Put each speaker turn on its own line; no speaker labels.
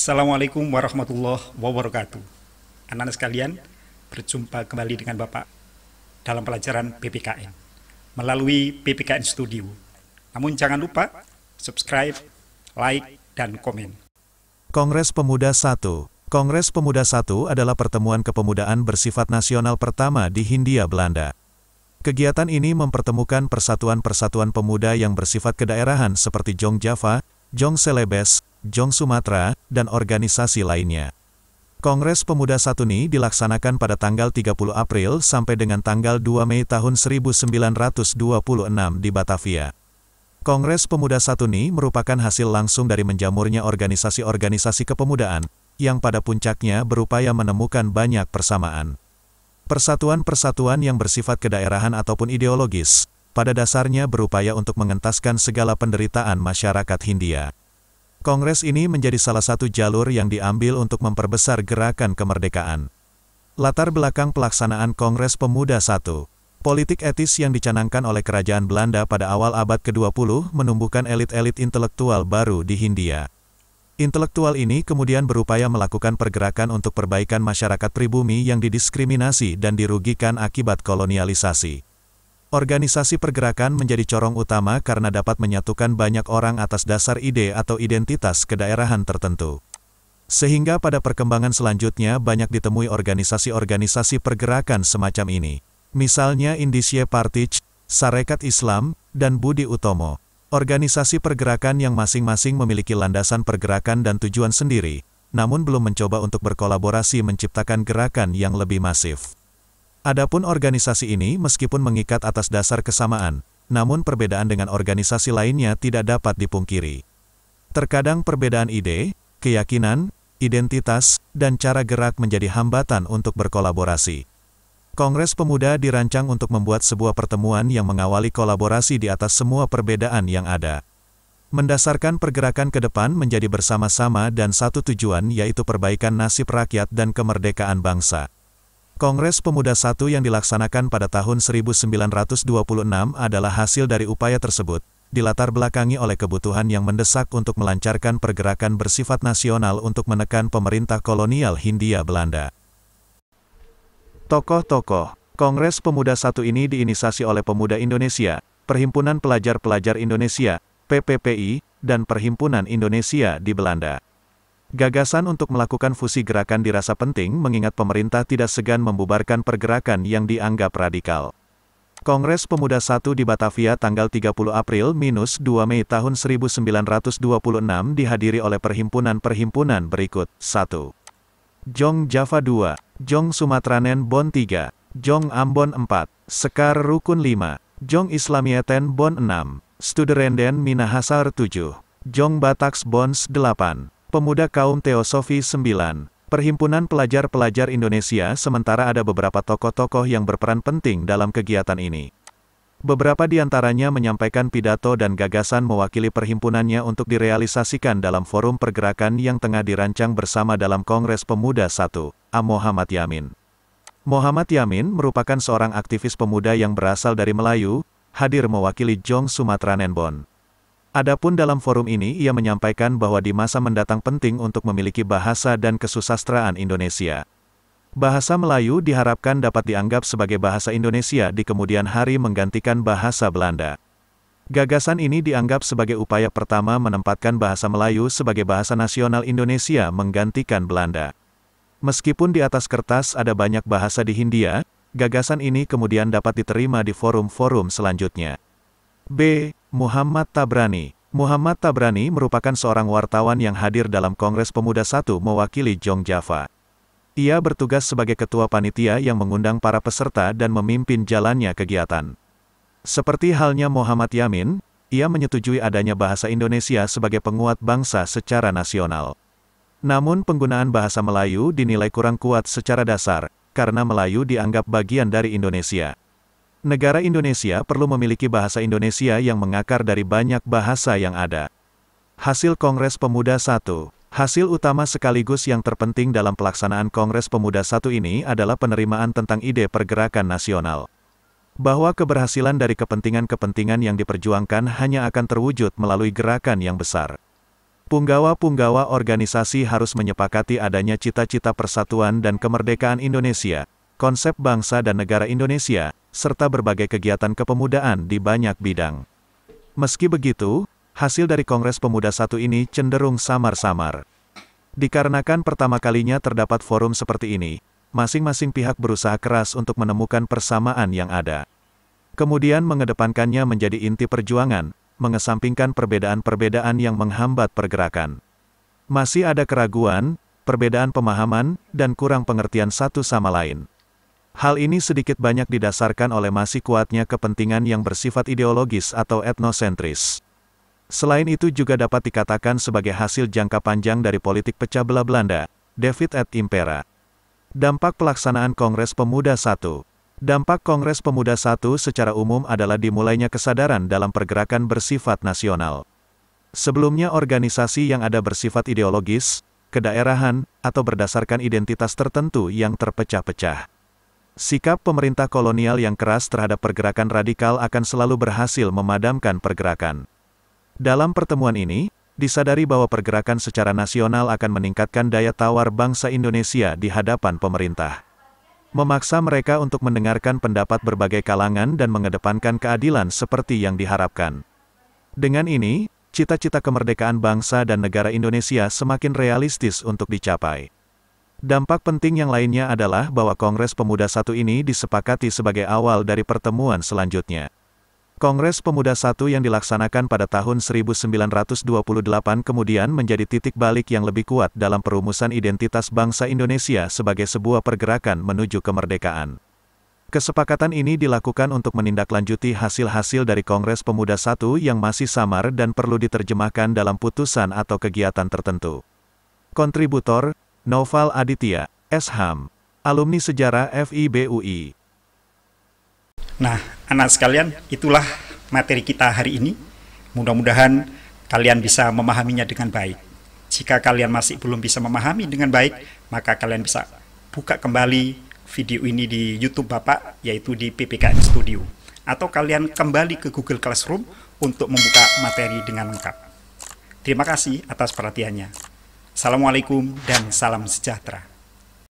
Assalamualaikum warahmatullahi wabarakatuh. Anak-anak sekalian, berjumpa kembali dengan Bapak dalam pelajaran PPKN melalui PPKN Studio. Namun jangan lupa subscribe, like, dan komen.
Kongres Pemuda 1. Kongres Pemuda 1 adalah pertemuan kepemudaan bersifat nasional pertama di Hindia Belanda. Kegiatan ini mempertemukan persatuan-persatuan pemuda yang bersifat kedaerahan seperti Jong Java, Jong Celebes, Jong Sumatera, dan organisasi lainnya. Kongres Pemuda 1 ini dilaksanakan pada tanggal 30 April sampai dengan tanggal 2 Mei tahun 1926 di Batavia. Kongres Pemuda 1 ini merupakan hasil langsung dari menjamurnya organisasi-organisasi kepemudaan, yang pada puncaknya berupaya menemukan banyak persamaan. Persatuan-persatuan yang bersifat kedaerahan ataupun ideologis, pada dasarnya berupaya untuk mengentaskan segala penderitaan masyarakat Hindia. Kongres ini menjadi salah satu jalur yang diambil untuk memperbesar gerakan kemerdekaan. Latar belakang pelaksanaan Kongres Pemuda 1. Politik etis yang dicanangkan oleh kerajaan Belanda pada awal abad ke-20 menumbuhkan elit-elit intelektual baru di Hindia. Intelektual ini kemudian berupaya melakukan pergerakan untuk perbaikan masyarakat pribumi yang didiskriminasi dan dirugikan akibat kolonialisasi. Organisasi pergerakan menjadi corong utama karena dapat menyatukan banyak orang atas dasar ide atau identitas kedaerahan tertentu. Sehingga pada perkembangan selanjutnya banyak ditemui organisasi-organisasi pergerakan semacam ini. Misalnya Indische Partij, Sarekat Islam, dan Budi Utomo. Organisasi pergerakan yang masing-masing memiliki landasan pergerakan dan tujuan sendiri, namun belum mencoba untuk berkolaborasi menciptakan gerakan yang lebih masif. Adapun organisasi ini meskipun mengikat atas dasar kesamaan, namun perbedaan dengan organisasi lainnya tidak dapat dipungkiri. Terkadang perbedaan ide, keyakinan, identitas, dan cara gerak menjadi hambatan untuk berkolaborasi. Kongres Pemuda dirancang untuk membuat sebuah pertemuan yang mengawali kolaborasi di atas semua perbedaan yang ada. Mendasarkan pergerakan ke depan menjadi bersama-sama dan satu tujuan yaitu perbaikan nasib rakyat dan kemerdekaan bangsa. Kongres Pemuda 1 yang dilaksanakan pada tahun 1926 adalah hasil dari upaya tersebut, dilatar belakangi oleh kebutuhan yang mendesak untuk melancarkan pergerakan bersifat nasional untuk menekan pemerintah kolonial Hindia Belanda. Tokoh-tokoh Kongres Pemuda 1 ini diinisiasi oleh Pemuda Indonesia, Perhimpunan Pelajar-Pelajar Indonesia, PPPI, dan Perhimpunan Indonesia di Belanda. Gagasan untuk melakukan fusi gerakan dirasa penting mengingat pemerintah tidak segan membubarkan pergerakan yang dianggap radikal. Kongres Pemuda 1 di Batavia tanggal 30 April-2 Mei tahun 1926 dihadiri oleh perhimpunan-perhimpunan berikut. 1. Jong Java 2, Jong Sumatranen Bon 3, Jong Ambon 4, Sekar Rukun 5, Jong Islamieten Bon 6, Studerenden Minahasar 7, Jong Bataks Bons 8. Pemuda Kaum Teosofi 9, Perhimpunan Pelajar-Pelajar Indonesia. Sementara ada beberapa tokoh-tokoh yang berperan penting dalam kegiatan ini. Beberapa di antaranya menyampaikan pidato dan gagasan mewakili perhimpunannya untuk direalisasikan dalam forum pergerakan yang tengah dirancang bersama dalam Kongres Pemuda 1, A. Muhammad Yamin. Muhammad Yamin merupakan seorang aktivis pemuda yang berasal dari Melayu, hadir mewakili Jong Sumatranen Bon. Adapun dalam forum ini ia menyampaikan bahwa di masa mendatang penting untuk memiliki bahasa dan kesusastraan Indonesia. Bahasa Melayu diharapkan dapat dianggap sebagai bahasa Indonesia di kemudian hari menggantikan bahasa Belanda. Gagasan ini dianggap sebagai upaya pertama menempatkan bahasa Melayu sebagai bahasa nasional Indonesia menggantikan Belanda. Meskipun di atas kertas ada banyak bahasa di Hindia, gagasan ini kemudian dapat diterima di forum-forum selanjutnya. B. Muhammad Tabrani. Muhammad Tabrani merupakan seorang wartawan yang hadir dalam Kongres Pemuda 1 mewakili Jong Java. Ia bertugas sebagai ketua panitia yang mengundang para peserta dan memimpin jalannya kegiatan. Seperti halnya Muhammad Yamin, ia menyetujui adanya bahasa Indonesia sebagai penguat bangsa secara nasional. Namun penggunaan bahasa Melayu dinilai kurang kuat secara dasar, karena Melayu dianggap bagian dari Indonesia. Negara Indonesia perlu memiliki bahasa Indonesia yang mengakar dari banyak bahasa yang ada. Hasil Kongres Pemuda 1. Hasil utama sekaligus yang terpenting dalam pelaksanaan Kongres Pemuda 1 ini adalah penerimaan tentang ide pergerakan nasional. Bahwa keberhasilan dari kepentingan-kepentingan yang diperjuangkan hanya akan terwujud melalui gerakan yang besar. Punggawa-punggawa organisasi harus menyepakati adanya cita-cita persatuan dan kemerdekaan Indonesia, konsep bangsa dan negara Indonesia, serta berbagai kegiatan kepemudaan di banyak bidang. Meski begitu, hasil dari Kongres Pemuda 1 ini cenderung samar-samar. Dikarenakan pertama kalinya terdapat forum seperti ini, masing-masing pihak berusaha keras untuk menemukan persamaan yang ada. Kemudian mengedepankannya menjadi inti perjuangan, mengesampingkan perbedaan-perbedaan yang menghambat pergerakan. Masih ada keraguan, perbedaan pemahaman, dan kurang pengertian satu sama lain. Hal ini sedikit banyak didasarkan oleh masih kuatnya kepentingan yang bersifat ideologis atau etnosentris. Selain itu juga dapat dikatakan sebagai hasil jangka panjang dari politik pecah belah Belanda, Divide et Impera. Dampak pelaksanaan Kongres Pemuda 1. Dampak Kongres Pemuda 1 secara umum adalah dimulainya kesadaran dalam pergerakan bersifat nasional. Sebelumnya organisasi yang ada bersifat ideologis, kedaerahan, atau berdasarkan identitas tertentu yang terpecah-pecah. Sikap pemerintah kolonial yang keras terhadap pergerakan radikal akan selalu berhasil memadamkan pergerakan. Dalam pertemuan ini, disadari bahwa pergerakan secara nasional akan meningkatkan daya tawar bangsa Indonesia di hadapan pemerintah. Memaksa mereka untuk mendengarkan pendapat berbagai kalangan dan mengedepankan keadilan seperti yang diharapkan. Dengan ini, cita-cita kemerdekaan bangsa dan negara Indonesia semakin realistis untuk dicapai. Dampak penting yang lainnya adalah bahwa Kongres Pemuda 1 ini disepakati sebagai awal dari pertemuan selanjutnya. Kongres Pemuda 1 yang dilaksanakan pada tahun 1928 kemudian menjadi titik balik yang lebih kuat dalam perumusan identitas bangsa Indonesia sebagai sebuah pergerakan menuju kemerdekaan. Kesepakatan ini dilakukan untuk menindaklanjuti hasil-hasil dari Kongres Pemuda 1 yang masih samar dan perlu diterjemahkan dalam putusan atau kegiatan tertentu. Kontributor, Noval Aditya, SHAM, alumni sejarah FIB UI.
Nah, anak sekalian, itulah materi kita hari ini. Mudah-mudahan kalian bisa memahaminya dengan baik. Jika kalian masih belum bisa memahami dengan baik, maka kalian bisa buka kembali video ini di YouTube Bapak, yaitu di PPKN Studio. Atau kalian kembali ke Google Classroom untuk membuka materi dengan lengkap. Terima kasih atas perhatiannya. Assalamualaikum dan salam sejahtera.